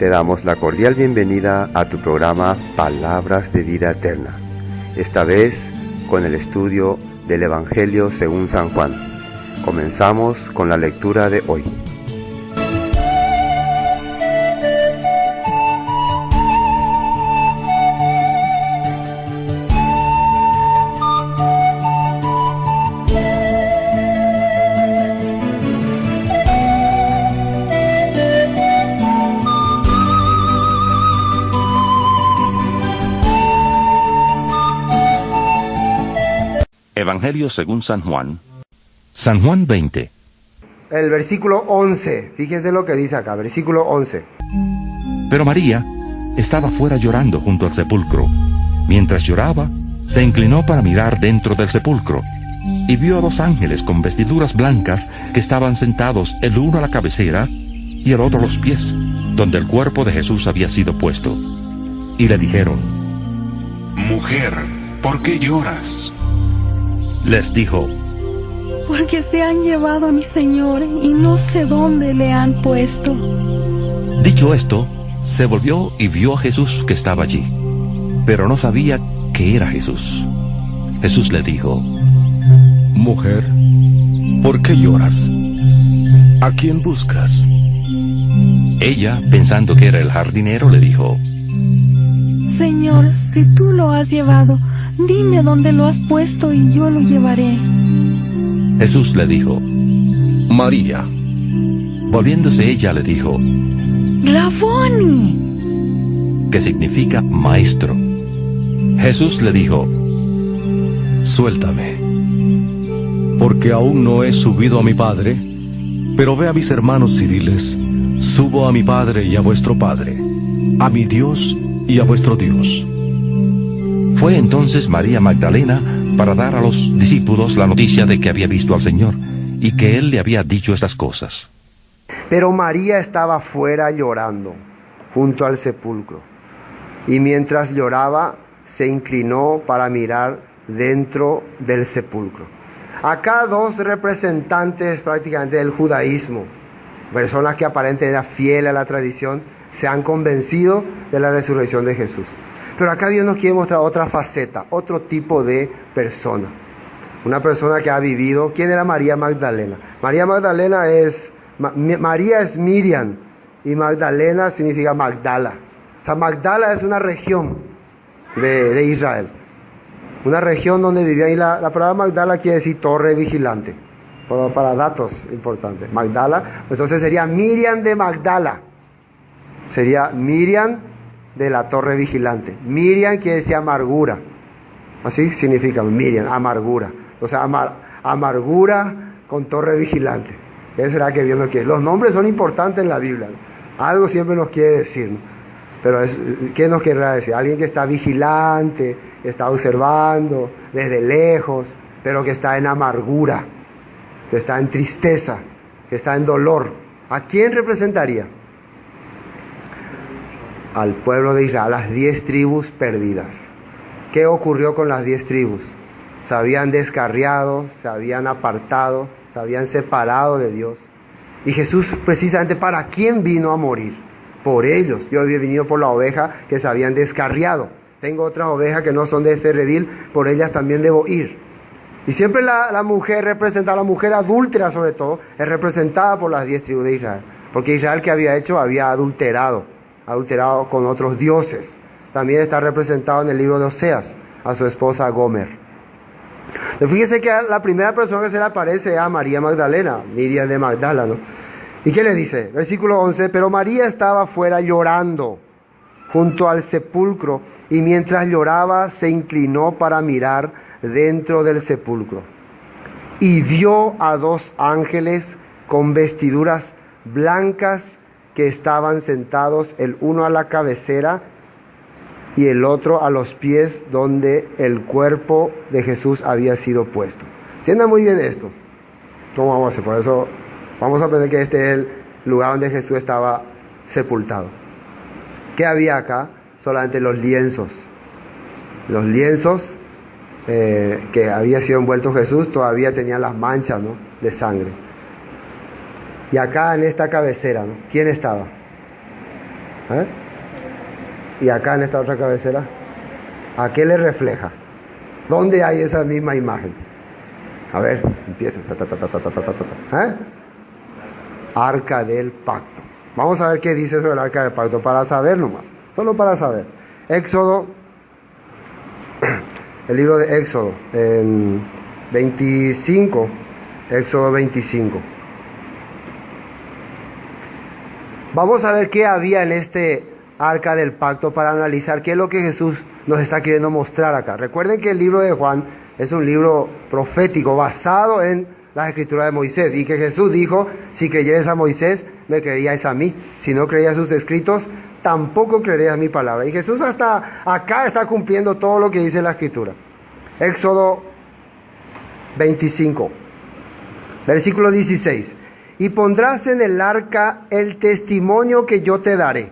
Te damos la cordial bienvenida a tu programa Palabras de Vida Eterna, esta vez con el estudio del Evangelio según San Juan. Comenzamos con la lectura de hoy. Evangelio según San Juan. San Juan 20. El versículo 11, fíjense lo que dice acá, versículo 11. Pero María estaba fuera llorando junto al sepulcro. Mientras lloraba, se inclinó para mirar dentro del sepulcro, y vio a dos ángeles con vestiduras blancas que estaban sentados, el uno a la cabecera y el otro a los pies, donde el cuerpo de Jesús había sido puesto. Y le dijeron: Mujer, ¿por qué lloras? Les dijo: Porque se han llevado a mi Señor y no sé dónde le han puesto. Dicho esto, se volvió y vio a Jesús que estaba allí, pero no sabía que era Jesús. Jesús le dijo: Mujer, ¿por qué lloras? ¿A quién buscas? Ella, pensando que era el jardinero, le dijo: Señor, si tú lo has llevado, dime dónde lo has puesto y yo lo llevaré. Jesús le dijo: María. Volviéndose ella le dijo: Raboni, que significa maestro. Jesús le dijo: Suéltame, porque aún no he subido a mi Padre, pero ve a mis hermanos y diles: Subo a mi Padre y a vuestro Padre, a mi Dios y a vuestro Dios. Fue entonces María Magdalena para dar a los discípulos la noticia de que había visto al Señor y que Él le había dicho estas cosas. Pero María estaba fuera llorando, junto al sepulcro. Y mientras lloraba, se inclinó para mirar dentro del sepulcro. Acá dos representantes prácticamente del judaísmo, personas que aparentemente eran fieles a la tradición, se han convencido de la resurrección de Jesús. Pero acá Dios nos quiere mostrar otra faceta, otro tipo de persona. Una persona que ha vivido. ¿Quién era María Magdalena? María es Miriam, y Magdalena significa Magdala. O sea, Magdala es una región de Israel. Una región donde vivía, y la palabra Magdala quiere decir torre vigilante. Para datos importantes. Magdala, entonces sería Miriam de Magdala. Sería Miriam de la torre vigilante. Miriam quiere decir amargura. Así significa Miriam, amargura. O sea, amargura con torre vigilante. ¿Qué será que Dios nos quiere? Los nombres son importantes en la Biblia, ¿no? Algo siempre nos quiere decir, ¿no? Pero ¿qué nos querrá decir? Alguien que está vigilante, que está observando desde lejos, pero que está en amargura, que está en tristeza, que está en dolor. ¿A quién representaría? Al pueblo de Israel, las 10 tribus perdidas. ¿Qué ocurrió con las 10 tribus? Se habían descarriado, se habían apartado, se habían separado de Dios. Y Jesús, precisamente, ¿para quién vino a morir? Por ellos. Yo había venido por la oveja que se habían descarriado. Tengo otras ovejas que no son de este redil, por ellas también debo ir. Y siempre la mujer representada, la mujer adúltera sobre todo, es representada por las 10 tribus de Israel. Porque Israel, ¿qué había hecho? Había adulterado con otros dioses. También está representado en el libro de Oseas, a su esposa Gomer. Pero fíjese que la primera persona que se le aparece es a María Magdalena, Miriam de Magdala, ¿no? ¿Y qué le dice? Versículo 11, pero María estaba fuera llorando, junto al sepulcro, y mientras lloraba se inclinó para mirar dentro del sepulcro. Y vio a dos ángeles con vestiduras blancas que estaban sentados, el uno a la cabecera y el otro a los pies, donde el cuerpo de Jesús había sido puesto. Entiendan muy bien esto. ¿Cómo vamos a hacer? Por eso vamos a aprender que este es el lugar donde Jesús estaba sepultado. ¿Qué había acá? Solamente los lienzos. Los lienzos que había sido envuelto Jesús todavía tenían las manchas, ¿no?, de sangre. Y acá en esta cabecera, ¿no?, ¿quién estaba? ¿Eh? Y acá en esta otra cabecera, ¿a qué le refleja? ¿Dónde hay esa misma imagen? A ver, empieza. ¿Eh? Arca del pacto. Vamos a ver qué dice sobre el arca del pacto, para saber nomás, solo para saber. Éxodo, el libro de Éxodo, en 25, Éxodo 25. Vamos a ver qué había en este arca del pacto para analizar qué es lo que Jesús nos está queriendo mostrar acá. Recuerden que el libro de Juan es un libro profético basado en las escrituras de Moisés, y que Jesús dijo: si creyeres a Moisés, me creeríais a mí; si no creías sus escritos, tampoco creerías mi palabra. Y Jesús hasta acá está cumpliendo todo lo que dice la escritura. Éxodo 25, versículo 16. Y pondrás en el arca el testimonio que yo te daré,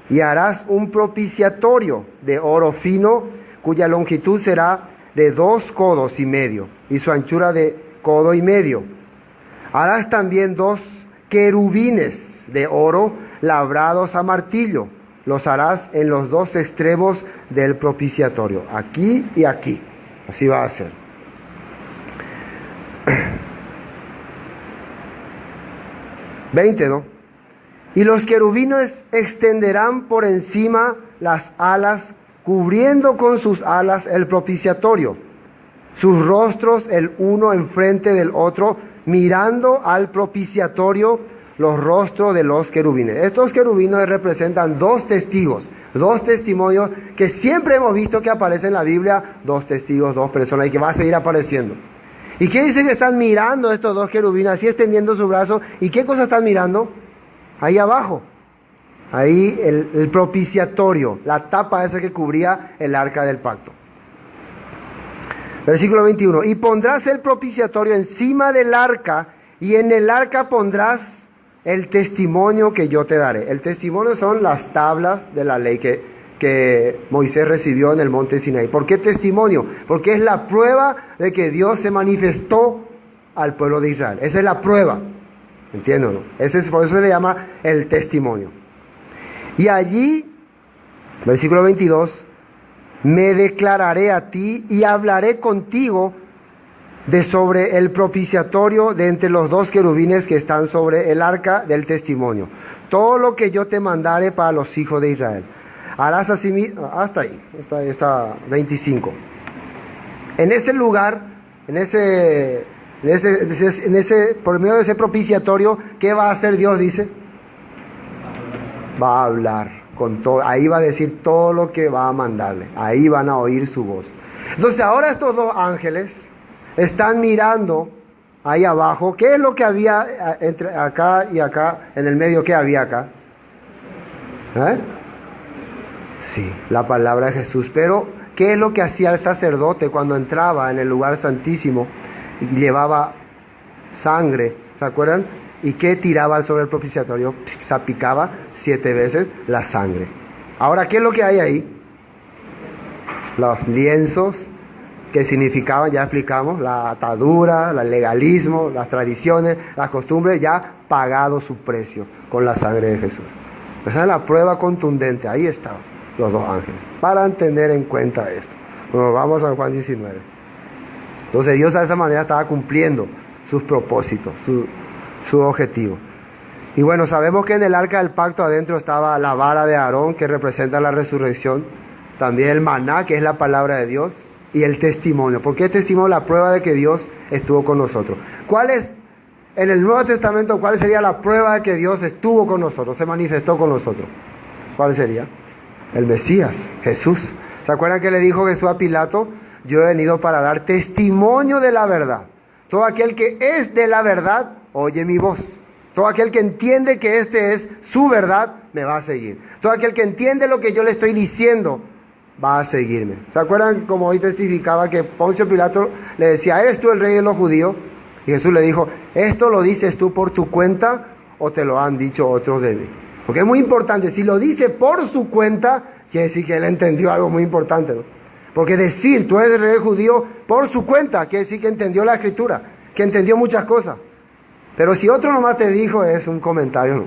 y harás un propiciatorio de oro fino, cuya longitud será de 2 codos y medio, y su anchura de codo y medio. Harás también 2 querubines de oro labrados a martillo. Los harás en los 2 extremos del propiciatorio, aquí y aquí. Así va a ser. ¿no? Y los querubines extenderán por encima las alas, cubriendo con sus alas el propiciatorio, sus rostros el uno enfrente del otro, mirando al propiciatorio los rostros de los querubines. Estos querubines representan 2 testigos, 2 testimonios que siempre hemos visto que aparecen en la Biblia, 2 testigos, 2 personas, y que va a seguir apareciendo. ¿Y qué dice que están mirando estos 2 querubines, así extendiendo su brazo? ¿Y qué cosa están mirando? Ahí abajo, ahí el propiciatorio, la tapa esa que cubría el arca del pacto. Versículo 21. Y pondrás el propiciatorio encima del arca, y en el arca pondrás el testimonio que yo te daré. El testimonio son las tablas de la ley que Moisés recibió en el monte Sinaí. ¿Por qué testimonio? Porque es la prueba de que Dios se manifestó al pueblo de Israel. Esa es la prueba. ¿Entienden, no? Por eso se le llama el testimonio. Y allí, versículo 22, me declararé a ti y hablaré contigo de sobre el propiciatorio de entre los 2 querubines que están sobre el arca del testimonio. Todo lo que yo te mandare para los hijos de Israel. Harás así, hasta ahí, está 25. En ese lugar, por medio de ese propiciatorio, ¿qué va a hacer Dios? Dice, va a hablar con todo. Ahí va a decir todo lo que va a mandarle. Ahí van a oír su voz. Entonces ahora estos 2 ángeles están mirando ahí abajo. ¿Qué es lo que había entre acá y acá? En el medio, ¿qué había acá? Sí, la palabra de Jesús. Pero ¿qué es lo que hacía el sacerdote cuando entraba en el lugar santísimo y llevaba sangre? ¿Se acuerdan? ¿Y qué tiraba sobre el propiciatorio? Salpicaba 7 veces la sangre. Ahora, ¿qué es lo que hay ahí? Los lienzos, que significaban, ya explicamos, la atadura, el legalismo, las tradiciones, las costumbres, ya pagado su precio con la sangre de Jesús. Esa es la prueba contundente. Ahí estaban los 2 ángeles, para tener en cuenta esto. Bueno, vamos a Juan 19. Entonces Dios de esa manera estaba cumpliendo sus propósitos, su objetivo. Y bueno, sabemos que en el arca del pacto adentro estaba la vara de Aarón, que representa la resurrección, también el maná, que es la palabra de Dios, y el testimonio. ¿Por qué testimonio? La prueba de que Dios estuvo con nosotros. ¿Cuál es, en el Nuevo Testamento, cuál sería la prueba de que Dios estuvo con nosotros, se manifestó con nosotros? ¿Cuál sería? El Mesías, Jesús. ¿Se acuerdan que le dijo Jesús a Pilato? Yo he venido para dar testimonio de la verdad. Todo aquel que es de la verdad, oye mi voz. Todo aquel que entiende que este es su verdad, me va a seguir. Todo aquel que entiende lo que yo le estoy diciendo, va a seguirme. ¿Se acuerdan como hoy testificaba que Poncio Pilato le decía, ¿eres tú el rey de los judíos? Y Jesús le dijo, ¿esto lo dices tú por tu cuenta o te lo han dicho otros de mí? Porque es muy importante, si lo dice por su cuenta, quiere decir que él entendió algo muy importante, ¿no? Porque decir, tú eres el rey judío por su cuenta, quiere decir que entendió la escritura, que entendió muchas cosas. Pero si otro nomás te dijo, es un comentario, ¿no?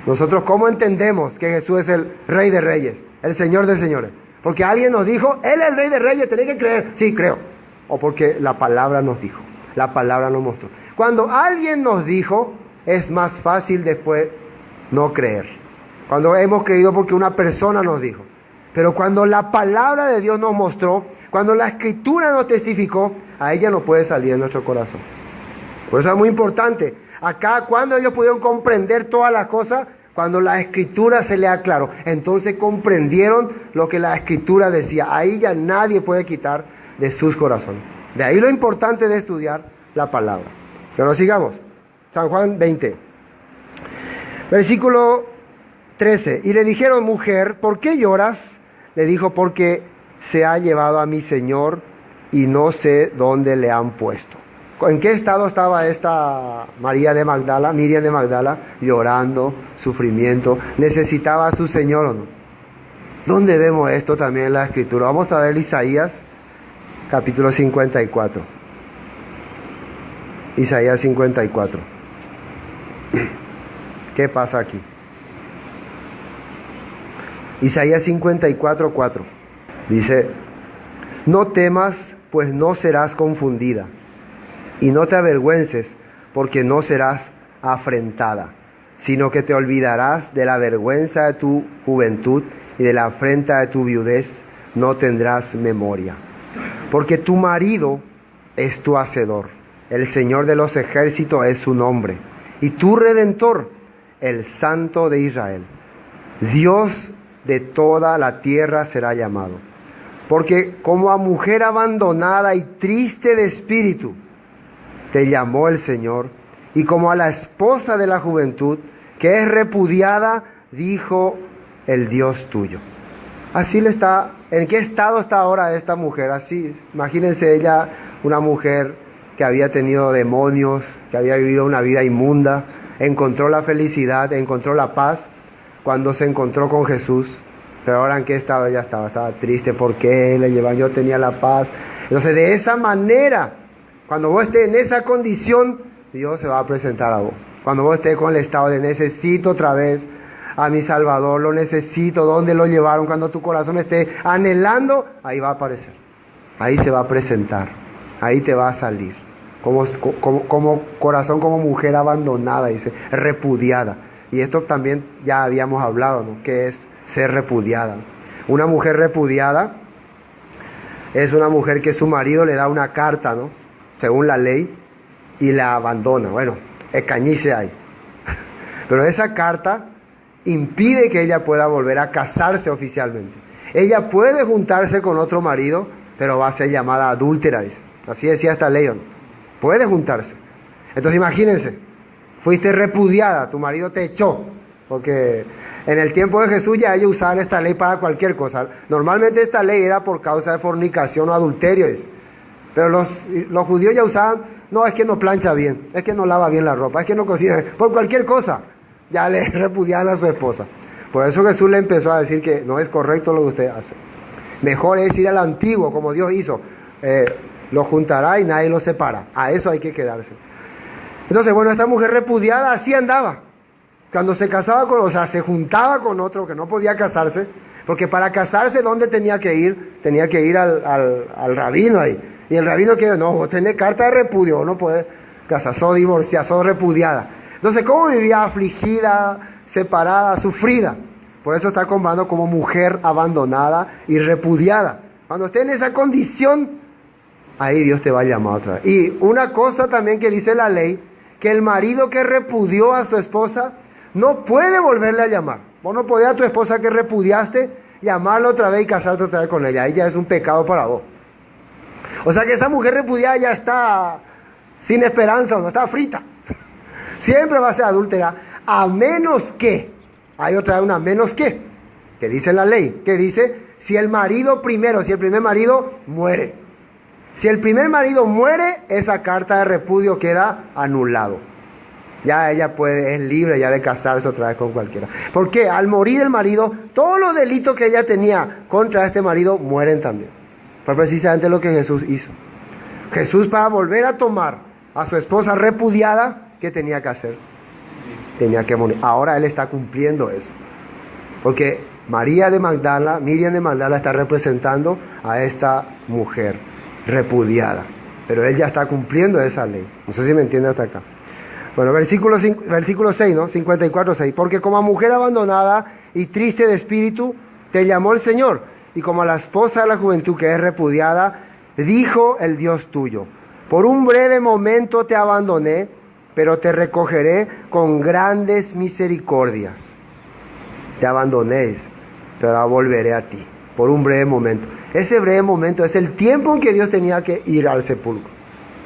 Nosotros, ¿cómo entendemos que Jesús es el Rey de Reyes, el Señor de Señores? Porque alguien nos dijo, Él es el Rey de Reyes, tenés que creer. Sí, creo. O porque la palabra nos dijo, la palabra nos mostró. Cuando alguien nos dijo, es más fácil después no creer. Cuando hemos creído porque una persona nos dijo. Pero cuando la palabra de Dios nos mostró, cuando la Escritura nos testificó, a ella no puede salir de nuestro corazón. Por eso es muy importante. Acá, cuando ellos pudieron comprender todas las cosas, cuando la Escritura se les aclaró, entonces comprendieron lo que la Escritura decía. Ahí ya nadie puede quitar de sus corazones. De ahí lo importante de estudiar la palabra. Pero sigamos. San Juan 20. Versículo 13. Y le dijeron, mujer, ¿por qué lloras? Le dijo, porque se ha llevado a mi Señor y no sé dónde le han puesto. ¿En qué estado estaba esta Miriam de Magdala? Llorando, sufrimiento. ¿Necesitaba a su Señor o no? ¿Dónde vemos esto también en la Escritura? Vamos a ver Isaías, capítulo 54. Isaías 54. ¿Qué pasa aquí? Isaías 54, 4. Dice, no temas, pues no serás confundida. Y no te avergüences, porque no serás afrentada, sino que te olvidarás de la vergüenza de tu juventud y de la afrenta de tu viudez, no tendrás memoria. Porque tu marido es tu hacedor, el Señor de los ejércitos es su nombre, y tu Redentor, el Santo de Israel. Dios de toda la tierra será llamado. Porque como a mujer abandonada y triste de espíritu, te llamó el Señor, y como a la esposa de la juventud, que es repudiada, dijo el Dios tuyo. Así le está. ¿En qué estado está ahora esta mujer? Así, imagínense ella, una mujer que había tenido demonios, que había vivido una vida inmunda, encontró la felicidad, encontró la paz cuando se encontró con Jesús. Pero ahora en qué estado ella estaba triste. ¿Por qué le llevan? Yo tenía la paz. Entonces, de esa manera, cuando vos estés en esa condición, Dios se va a presentar a vos. Cuando vos estés con el estado de necesito otra vez a mi Salvador, lo necesito, ¿dónde lo llevaron? Cuando tu corazón esté anhelando, ahí va a aparecer. Ahí se va a presentar. Ahí te va a salir. Como corazón, como mujer abandonada, dice, repudiada. Y esto también ya habíamos hablado, ¿no? Que es ser repudiada. Una mujer repudiada es una mujer que su marido le da una carta, ¿no? Según la ley, y la abandona. Bueno, escañice hay. Pero esa carta impide que ella pueda volver a casarse oficialmente. Ella puede juntarse con otro marido, pero va a ser llamada adúltera, dice. Así decía esta ley, ¿no? Puede juntarse. Entonces imagínense, fuiste repudiada, tu marido te echó, porque en el tiempo de Jesús ya ellos usaban esta ley para cualquier cosa. Normalmente esta ley era por causa de fornicación o adulterio, dice. Pero los judíos ya usaban, no, es que no plancha bien, es que no lava bien la ropa, es que no cocina, por cualquier cosa, ya le repudiaban a su esposa. Por eso Jesús le empezó a decir que no es correcto lo que usted hace. Mejor es ir al antiguo, como Dios hizo, lo juntará y nadie lo separa. A eso hay que quedarse. Entonces, bueno, esta mujer repudiada así andaba. Cuando se casaba se juntaba con otro que no podía casarse, porque para casarse, ¿dónde tenía que ir? Tenía que ir al rabino ahí. Y el rabino que no, vos tenés carta de repudio, no podés casar, sos divorciada, sos repudiada. Entonces, ¿cómo vivía? Afligida, separada, sufrida. Por eso está comparando como mujer abandonada y repudiada. Cuando esté en esa condición, ahí Dios te va a llamar otra vez. Y una cosa también que dice la ley, que el marido que repudió a su esposa no puede volverle a llamar. Vos no podés a tu esposa que repudiaste llamarla otra vez y casarte otra vez con ella. Ahí ya es un pecado para vos. O sea que esa mujer repudiada ya está sin esperanza, no está frita. Siempre va a ser adúltera, a menos que, hay otra vez una menos que dice la ley, que dice, si el primer marido muere. Si el primer marido muere, esa carta de repudio queda anulado. Ya ella es libre ya de casarse otra vez con cualquiera. Porque al morir el marido, todos los delitos que ella tenía contra este marido mueren también. Fue precisamente lo que Jesús hizo. Jesús, para volver a tomar a su esposa repudiada, ¿qué tenía que hacer? tenía que morir. Ahora él está cumpliendo eso. Porque Miriam de Magdala está representando a esta mujer repudiada. Pero él ya está cumpliendo esa ley. No sé si me entiende hasta acá. Bueno, versículo 6, ¿no? 54:6. Porque como a mujer abandonada y triste de espíritu, te llamó el Señor. Y como a la esposa de la juventud que es repudiada, dijo el Dios tuyo: por un breve momento te abandoné, pero te recogeré con grandes misericordias. Te abandonéis, pero ahora volveré a ti. Por un breve momento. Ese breve momento es el tiempo en que Dios tenía que ir al sepulcro.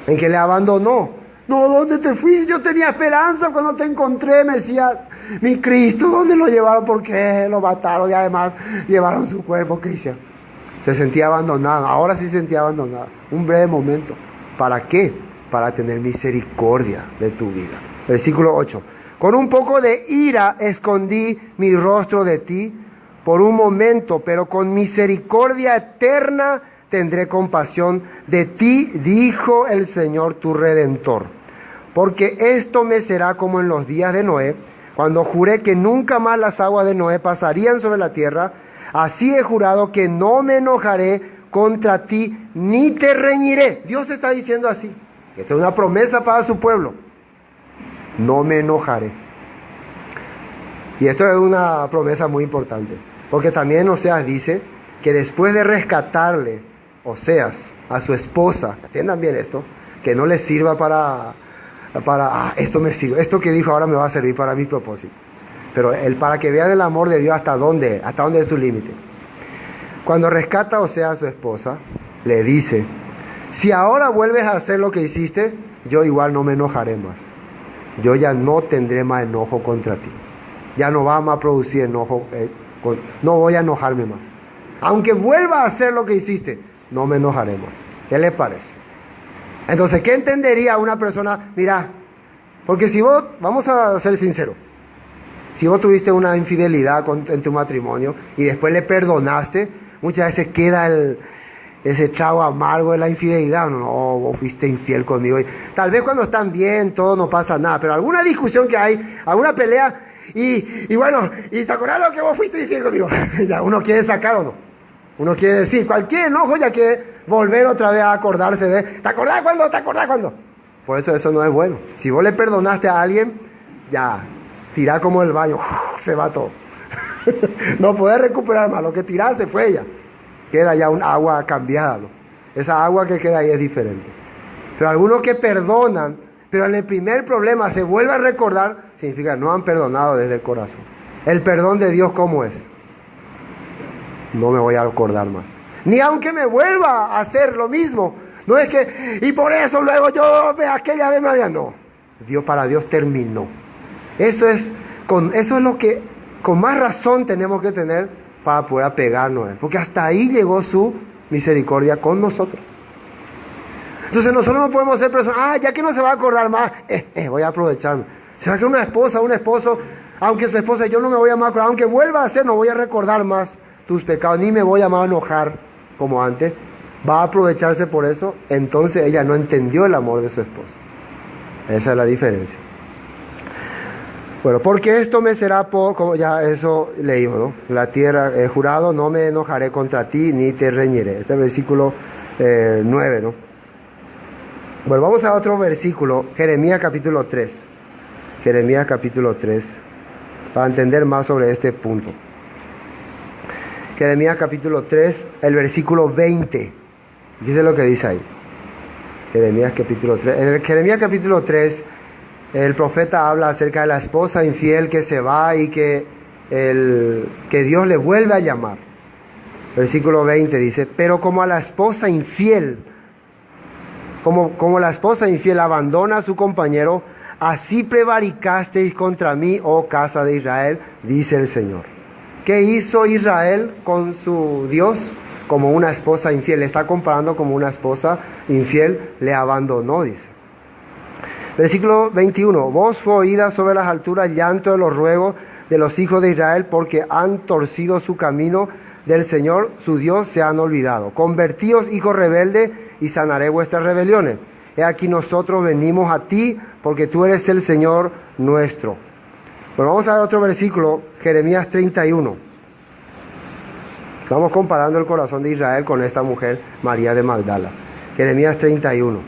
En que le abandonó. No, ¿dónde te fuiste? Yo tenía esperanza cuando te encontré, Mesías. Mi Cristo, ¿dónde lo llevaron? ¿Por qué lo mataron? Y además llevaron su cuerpo. ¿Qué hicieron? Se sentía abandonado. Ahora sí se sentía abandonado. Un breve momento. ¿Para qué? Para tener misericordia de tu vida. Versículo 8. Con un poco de ira escondí mi rostro de ti por un momento, pero con misericordia eterna tendré compasión de ti, dijo el Señor tu Redentor. Porque esto me será como en los días de Noé, cuando juré que nunca más las aguas de Noé pasarían sobre la tierra. Así he jurado que no me enojaré contra ti, ni te reñiré. Dios está diciendo así. Esta es una promesa para su pueblo. No me enojaré. Y esto es una promesa muy importante. Porque también Oseas dice que después de rescatarle, Oseas, a su esposa, entiendan bien esto, que no le sirva para esto me sirve, esto que dijo ahora me va a servir para mi propósito. Pero para que vean el amor de Dios hasta dónde es su límite. Cuando rescata a Oseas a su esposa, le dice: si ahora vuelves a hacer lo que hiciste, yo igual no me enojaré más. Yo ya no tendré más enojo contra ti. Ya no vamos a producir enojo, no voy a enojarme más. Aunque vuelva a hacer lo que hiciste, no me enojaré más. ¿Qué le parece? Entonces, ¿qué entendería una persona? Mira, porque si vos, vamos a ser sinceros, si vos tuviste una infidelidad en tu matrimonio y después le perdonaste, muchas veces queda ese trago amargo de la infidelidad. No, vos fuiste infiel conmigo. Y tal vez cuando están bien, todo no pasa nada, pero alguna discusión que hay, alguna pelea, y bueno, ¿y te acordás lo que vos fuiste infiel conmigo? Ya uno quiere sacar o no. Uno quiere decir, cualquier enojo ya quiere volver otra vez a acordarse de, ¿te acordás cuándo? ¿Te acordás cuándo? Por eso no es bueno. Si vos le perdonaste a alguien, ya, tirá como el baño, se va todo. No podés recuperar más, lo que tirás se fue ya. Queda ya un agua cambiada, ¿no? Esa agua que queda ahí es diferente. Pero algunos que perdonan, pero en el primer problema se vuelve a recordar, significa que no han perdonado desde el corazón. El perdón de Dios, ¿cómo es? No me voy a acordar más. Ni aunque me vuelva a hacer lo mismo. No es que, y por eso luego aquella vez me había... No, para Dios terminó. Eso es lo que con más razón tenemos que tener para poder apegarnos a Él. Porque hasta ahí llegó su misericordia con nosotros. Entonces nosotros no podemos ser personas, ya que no se va a acordar más, voy a aprovecharme. ¿Será que una esposa, un esposo, aunque su esposa, yo no me voy a acordar, aunque vuelva a hacer, no voy a recordar más tus pecados, ni me voy a enojar como antes? Va a aprovecharse por eso. Entonces ella no entendió el amor de su esposo. Esa es la diferencia. Bueno, porque esto me será como ya eso leímos, ¿no? La tierra, he jurado, no me enojaré contra ti, ni te reñiré. Este es el versículo 9, ¿no? Bueno, vamos a otro versículo, Jeremías capítulo 3. Jeremías capítulo 3, para entender más sobre este punto. Jeremías capítulo 3, el versículo 20. Dice lo que dice ahí. Jeremías capítulo 3. En Jeremías capítulo 3, el profeta habla acerca de la esposa infiel que se va y que Dios le vuelve a llamar. Versículo 20 dice: pero como a la esposa infiel, como la esposa infiel abandona a su compañero, así prevaricasteis contra mí, oh casa de Israel, dice el Señor. ¿Qué hizo Israel con su Dios? Como una esposa infiel. Le está comparando como una esposa infiel, le abandonó, dice. Versículo 21. Voz fue oída sobre las alturas, llanto de los ruegos de los hijos de Israel, porque han torcido su camino del Señor, su Dios, se han olvidado. Convertíos, hijos rebeldes, y sanaré vuestras rebeliones. He aquí nosotros venimos a ti, porque tú eres el Señor nuestro. Bueno, vamos a ver otro versículo, Jeremías 31. Estamos comparando el corazón de Israel con esta mujer, María de Magdala. Jeremías 31.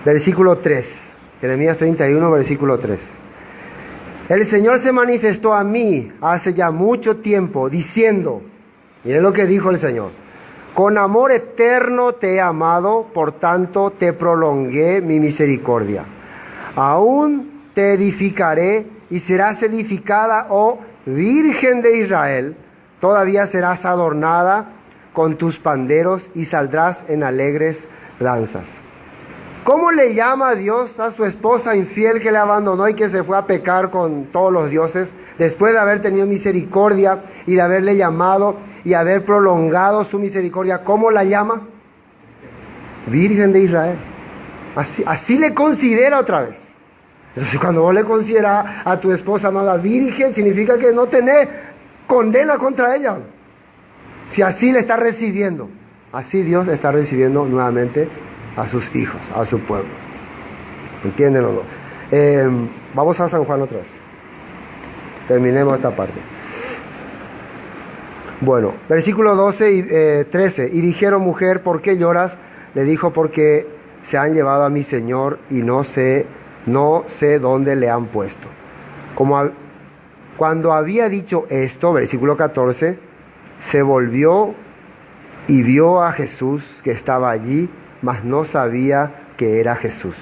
Versículo 3. Jeremías 31, versículo 3. El Señor se manifestó a mí hace ya mucho tiempo, diciendo, miren lo que dijo el Señor: con amor eterno te he amado, por tanto te prolongué mi misericordia. Aún te edificaré y serás edificada, oh Virgen de Israel. Todavía serás adornada con tus panderos y saldrás en alegres danzas. ¿Cómo le llama Dios a su esposa infiel que le abandonó y que se fue a pecar con todos los dioses, después de haber tenido misericordia y de haberle llamado y haber prolongado su misericordia? ¿Cómo la llama? Virgen de Israel. Así le considera otra vez. Entonces, cuando vos le consideras a tu esposa amada virgen, significa que no tenés condena contra ella. Si así le está recibiendo, así Dios está recibiendo nuevamente a sus hijos, a su pueblo. ¿Entienden o no? Vamos a San Juan otra vez. Terminemos esta parte. Bueno, versículo 12 y 13. Y dijeron: mujer, ¿por qué lloras? Le dijo: porque se han llevado a mi Señor y no sé dónde le han puesto. Cuando había dicho esto, versículo 14, se volvió y vio a Jesús que estaba allí, mas no sabía que era Jesús.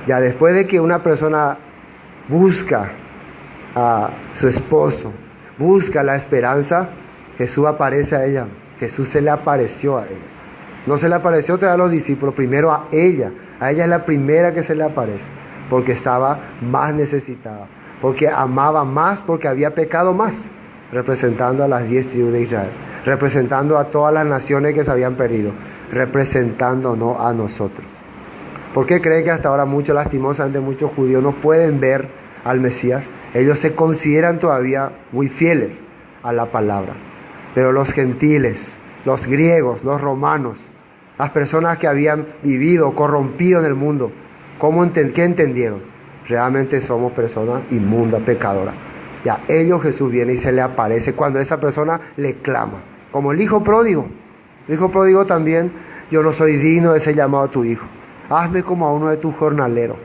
Ya después de que una persona busca a su esposo, busca la esperanza, Jesús aparece a ella. Jesús se le apareció a ella. No se le apareció todavía a los discípulos, primero a ella. A ella es la primera que se le aparece, porque estaba más necesitada, porque amaba más, porque había pecado más, representando a las 10 tribus de Israel, representando a todas las naciones que se habían perdido, representándonos a nosotros. ¿Por qué cree que hasta ahora lastimosamente muchos judíos no pueden ver al Mesías? Ellos se consideran todavía muy fieles a la palabra, pero los gentiles, los griegos, los romanos, las personas que habían vivido corrompido en el mundo, ¿qué entendieron? Realmente somos personas inmundas, pecadoras. Y a ellos Jesús viene y se le aparece cuando esa persona le clama, como el hijo pródigo. El hijo pródigo también: yo no soy digno de ser llamado tu hijo, hazme como a uno de tus jornaleros.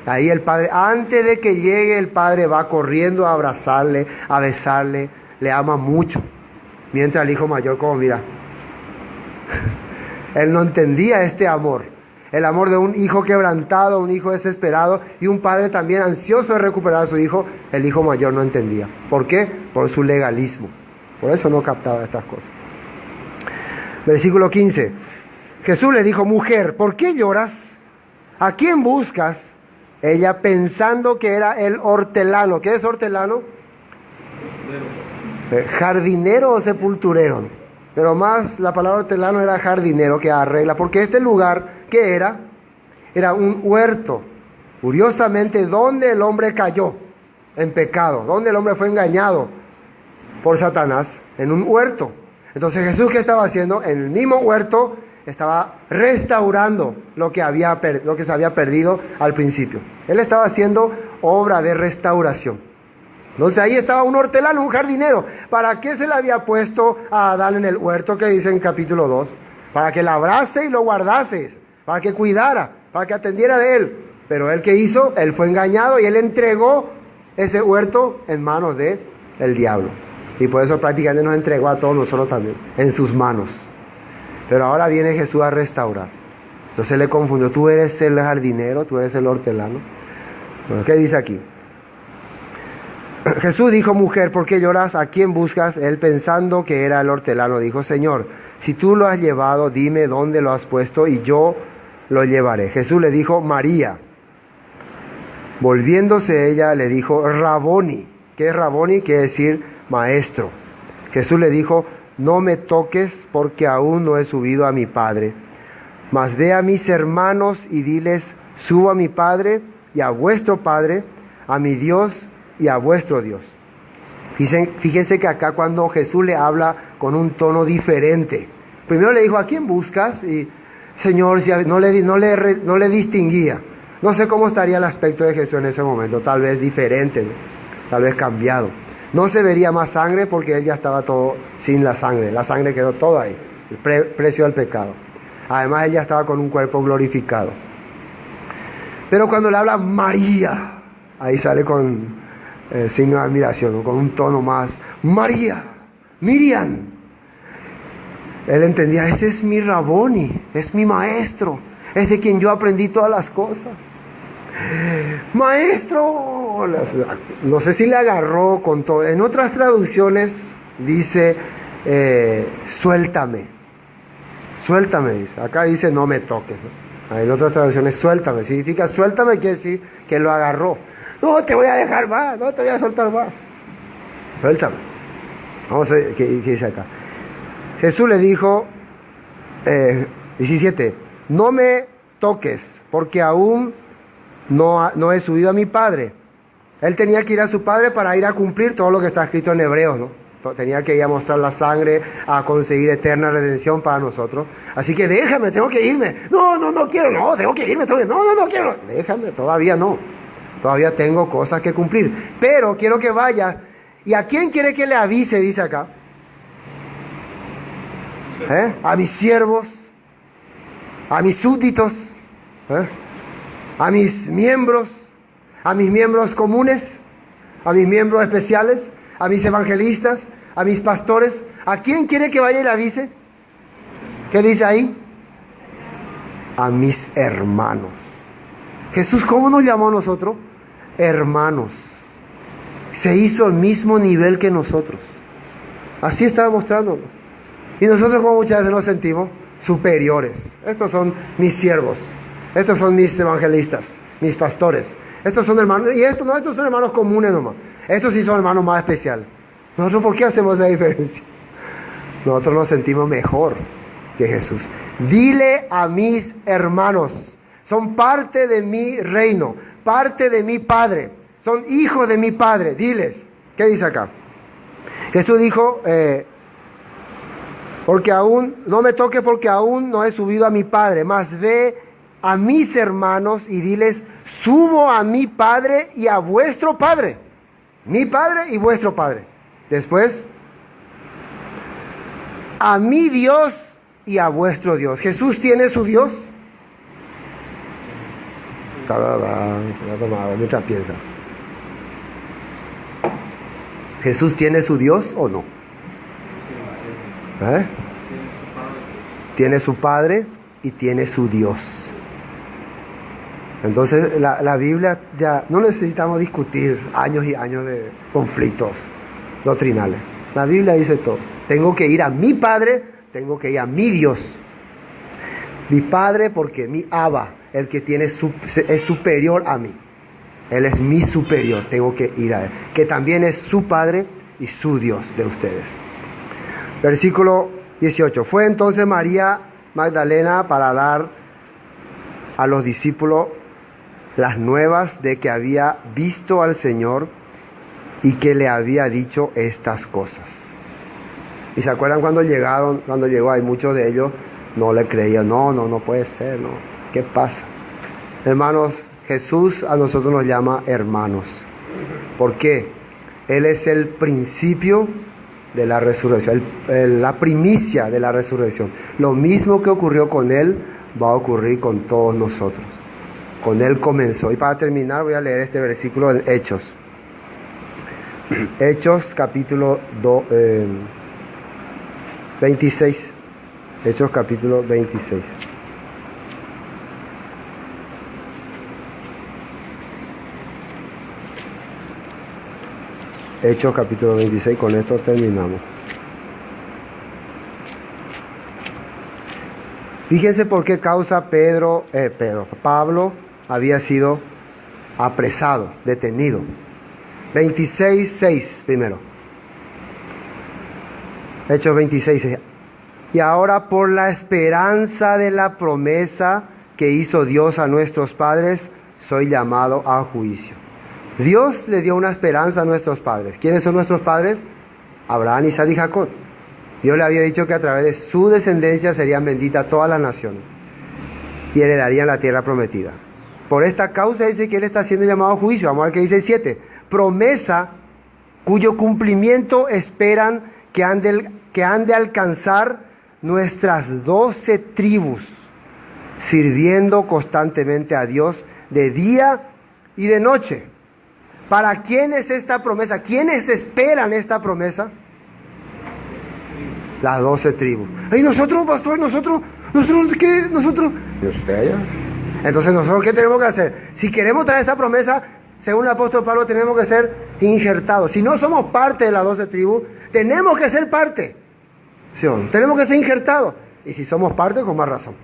Ahí el padre, antes de que llegue, el padre va corriendo a abrazarle, a besarle, le ama mucho. Mientras el hijo mayor, como mira, él no entendía este amor, el amor de un hijo quebrantado, un hijo desesperado y un padre también ansioso de recuperar a su hijo. El hijo mayor no entendía. ¿Por qué? Por su legalismo. Por eso no captaba estas cosas. Versículo 15. Jesús le dijo: mujer, ¿por qué lloras? ¿A quién buscas? Ella, pensando que era el hortelano. ¿Qué es hortelano? Jardinero o sepulturero. Pero más la palabra hortelano era jardinero, que arregla. Porque este lugar, ¿qué era? Era un huerto. Curiosamente, donde el hombre cayó en pecado, donde el hombre fue engañado por Satanás, en un huerto. Entonces Jesús, ¿qué estaba haciendo? En el mismo huerto estaba restaurando lo que se había perdido al principio. Él estaba haciendo obra de restauración. Entonces ahí estaba un hortelano, un jardinero. ¿Para qué se le había puesto a Adán en el huerto, que dice en capítulo 2? Para que labrase y lo guardase, para que cuidara, para que atendiera de él. Pero él, ¿qué hizo? Él fue engañado y él entregó ese huerto en manos del diablo. Y por eso prácticamente nos entregó a todos nosotros también, en sus manos. Pero ahora viene Jesús a restaurar. Entonces le confundió: tú eres el jardinero, tú eres el hortelano. Bueno, ¿qué dice aquí? Jesús dijo: mujer, ¿por qué lloras? ¿A quién buscas? Él, pensando que era el hortelano, dijo: Señor, si tú lo has llevado, dime dónde lo has puesto y yo lo llevaré. Jesús le dijo: María. Volviéndose ella, le dijo: Raboni. ¿Qué es Raboni? Quiere decir maestro. Jesús le dijo: no me toques, porque aún no he subido a mi Padre. Mas ve a mis hermanos y diles: subo a mi Padre y a vuestro Padre, a mi Dios y a vuestro Dios. Fíjense que acá, cuando Jesús le habla con un tono diferente, primero le dijo: ¿a quién buscas? Y Señor, no le distinguía. No sé cómo estaría el aspecto de Jesús en ese momento, tal vez diferente, ¿no? Tal vez cambiado. No se vería más sangre porque él ya estaba todo sin la sangre quedó todo ahí, el precio del pecado. Además él ya estaba con un cuerpo glorificado. Pero cuando le habla María, ahí sale con signo de admiración, ¿no? Con un tono más, María, Miriam. Él entendía, ese es mi Raboni, es mi maestro, es de quien yo aprendí todas las cosas. Maestro, no sé si le agarró con todo. En otras traducciones dice, suéltame, dice. Acá dice, no me toques, ¿no? En otras traducciones, suéltame, significa suéltame, quiere decir que lo agarró. No te voy a dejar más, no te voy a soltar más. Suéltame. Vamos a ver qué dice acá. Jesús le dijo, 17, no me toques, porque aún no he subido a mi Padre. Él tenía que ir a su Padre para ir a cumplir todo lo que está escrito en Hebreos, ¿no? Tenía que ir a mostrar la sangre, a conseguir eterna redención para nosotros. Así que déjame, tengo que irme. No quiero, no, tengo que irme. No quiero. Déjame, todavía no. Todavía tengo cosas que cumplir. Pero quiero que vaya. ¿Y a quién quiere que le avise? Dice acá. A mis siervos, a mis súbditos, a mis miembros comunes, a mis miembros especiales, a mis evangelistas, a mis pastores. ¿A quién quiere que vaya y le avise? ¿Qué dice ahí? A mis hermanos. Jesús, ¿cómo nos llamó a nosotros? Hermanos. Se hizo al mismo nivel que nosotros. Así estaba mostrándonos. Y nosotros, como muchas veces nos sentimos superiores. Estos son mis siervos, estos son mis evangelistas, mis pastores, estos son hermanos, y estos son hermanos comunes nomás. Estos sí son hermanos más especiales. ¿Nosotros por qué hacemos esa diferencia? Nosotros nos sentimos mejor que Jesús. Dile a mis hermanos, son parte de mi reino, parte de mi Padre, son hijos de mi Padre. Diles, ¿qué dice acá? Jesús dijo, porque aún, no me toque porque aún no he subido a mi Padre, mas ve a mis hermanos y diles, subo a mi Padre y a vuestro Padre. Mi Padre y vuestro Padre. Después, a mi Dios y a vuestro Dios. ¿Jesús tiene su Dios? Mientras piensa. ¿Jesús tiene su Dios o no? Tiene su Padre y tiene su Dios. Entonces la Biblia ya no necesitamos discutir años y años de conflictos doctrinales. La Biblia dice todo. Tengo que ir a mi Padre, tengo que ir a mi Dios. Mi Padre porque mi Abba, el que tiene es superior a mí. Él es mi superior, tengo que ir a Él. Que también es su Padre y su Dios de ustedes. Versículo 18. Fue entonces María Magdalena para dar a los discípulos las nuevas de que había visto al Señor y que le había dicho estas cosas. ¿Y se acuerdan cuando llegó ahí? Muchos de ellos no le creían. No puede ser, no. ¿Qué pasa? Hermanos, Jesús a nosotros nos llama hermanos. ¿Por qué? Él es el principio de la resurrección, la primicia de la resurrección. Lo mismo que ocurrió con Él va a ocurrir con todos nosotros. Con Él comenzó. Y para terminar voy a leer este versículo en Hechos. Hechos capítulo 26. Hechos capítulo 26. Hechos capítulo 26, con esto terminamos. Fíjense por qué causa Pablo había sido apresado, detenido. 26:6 primero. Hechos 26:6. Y ahora por la esperanza de la promesa que hizo Dios a nuestros padres, soy llamado a juicio. Dios le dio una esperanza a nuestros padres. ¿Quiénes son nuestros padres? Abraham, Isaac y Jacob. Dios le había dicho que a través de su descendencia serían benditas todas las naciones y heredarían la tierra prometida. Por esta causa dice que Él está siendo llamado a juicio. Vamos a ver qué dice el 7. Promesa cuyo cumplimiento esperan que han de alcanzar nuestras 12 tribus, sirviendo constantemente a Dios de día y de noche. ¿Para quién es esta promesa? ¿Quiénes esperan esta promesa? Las 12 tribus. ¿Y nosotros, pastor? ¿Nosotros qué? ¿Nosotros? ¿Y ustedes? Entonces, ¿nosotros qué tenemos que hacer? Si queremos traer esa promesa, según el apóstol Pablo, tenemos que ser injertados. Si no somos parte de las 12 tribus, tenemos que ser parte. ¿Sí o no? Tenemos que ser injertados. Y si somos parte, con más razón.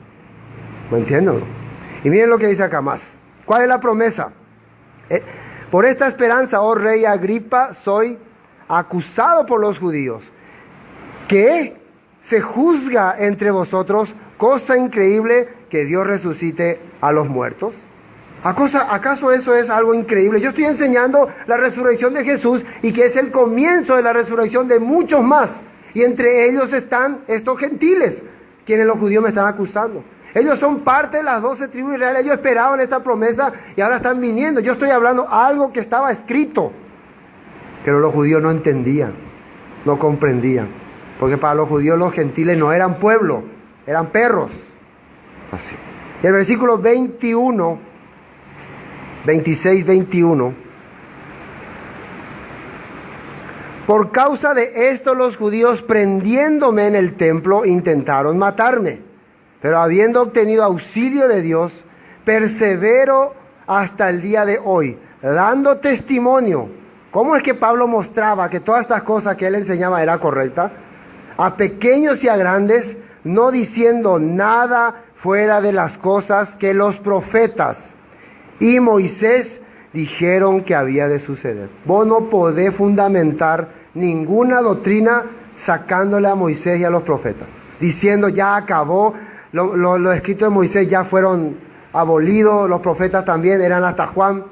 ¿Me entienden? Y miren lo que dice acá más. ¿Cuál es la promesa? Por esta esperanza, oh rey Agripa, soy acusado por los judíos. ¿Qué? Se juzga entre vosotros, cosa increíble, que Dios resucite a los muertos. ¿Acaso eso es algo increíble? Yo estoy enseñando la resurrección de Jesús y que es el comienzo de la resurrección de muchos más. Y entre ellos están estos gentiles, quienes los judíos me están acusando. Ellos son parte de las 12 tribus de Israel. Ellos esperaban esta promesa y ahora están viniendo. Yo estoy hablando algo que estaba escrito, pero los judíos no entendían, no comprendían. Porque para los judíos los gentiles no eran pueblo, eran perros. Así. Y el versículo 26-21. Por causa de esto los judíos, prendiéndome en el templo, intentaron matarme. Pero habiendo obtenido auxilio de Dios, persevero hasta el día de hoy, dando testimonio. ¿Cómo es que Pablo mostraba que todas estas cosas que él enseñaba era correcta? A pequeños y a grandes, no diciendo nada fuera de las cosas que los profetas y Moisés dijeron que había de suceder. Vos no podés fundamentar ninguna doctrina sacándole a Moisés y a los profetas, diciendo ya acabó, los escritos de Moisés ya fueron abolidos, los profetas también eran hasta Juan.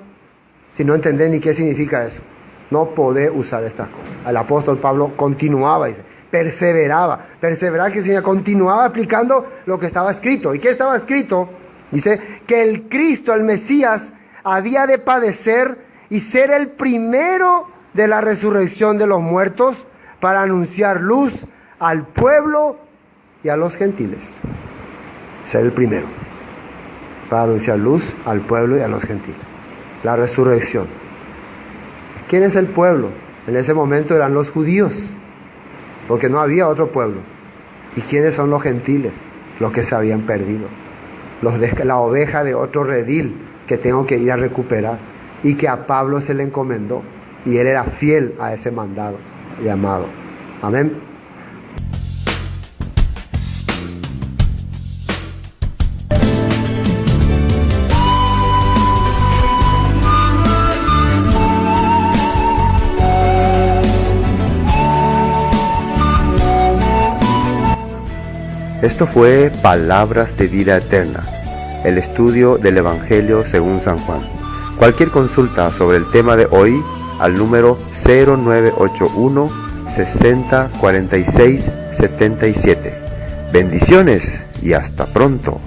Si no entendés ni qué significa eso, no podés usar estas cosas. El apóstol Pablo continuaba, dice, perseverar que significa continuaba aplicando lo que estaba escrito. ¿Y qué estaba escrito? Dice que el Cristo, el Mesías, había de padecer y ser el primero de la resurrección de los muertos para anunciar luz al pueblo y a los gentiles. Ser el primero para anunciar luz al pueblo y a los gentiles. La resurrección. ¿Quién es el pueblo? En ese momento eran los judíos, porque no había otro pueblo. ¿Y quiénes son los gentiles? Los que se habían perdido, la oveja de otro redil que tengo que ir a recuperar, y que a Pablo se le encomendó y él era fiel a ese mandado llamado. Amén. Esto fue Palabras de Vida Eterna, el estudio del Evangelio según San Juan. Cualquier consulta sobre el tema de hoy al número 0981 60 46 77. Bendiciones y hasta pronto.